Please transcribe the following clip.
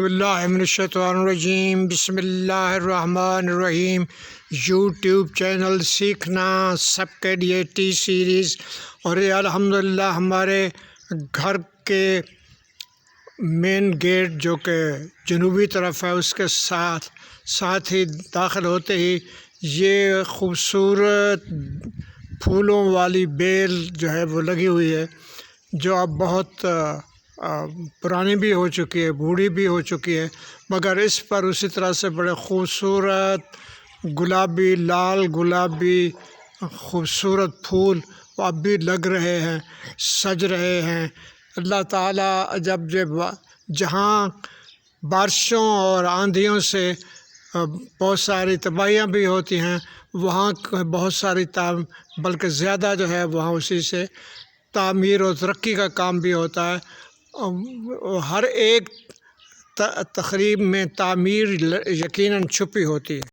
باللہ من الشیطان الرجیم، بسم اللہ الرحمن الرحیم۔ یوٹیوب چینل سیکھنا سب کے لیے ٹی سیریز، اور یہ الحمدللہ ہمارے گھر کے مین گیٹ جو کہ جنوبی طرف ہے اس کے ساتھ ہی داخل ہوتے ہی یہ خوبصورت پھولوں والی بیل جو ہے وہ لگی ہوئی ہے، جو اب بہت پرانی بھی ہو چکی ہے، بوڑھی بھی ہو چکی ہے، مگر اس پر اسی طرح سے بڑے خوبصورت گلابی، لال گلابی خوبصورت پھول اب بھی لگ رہے ہیں، سج رہے ہیں۔ اللہ تعالیٰ جب جہاں بارشوں اور آندھیوں سے بہت ساری تباہیاں بھی ہوتی ہیں، وہاں بہت ساری بلکہ زیادہ جو ہے وہاں اسی سے تعمیر و ترقی کا کام بھی ہوتا ہے۔ ہر ایک تقریب میں تعمیر یقیناً چھپی ہوتی ہے۔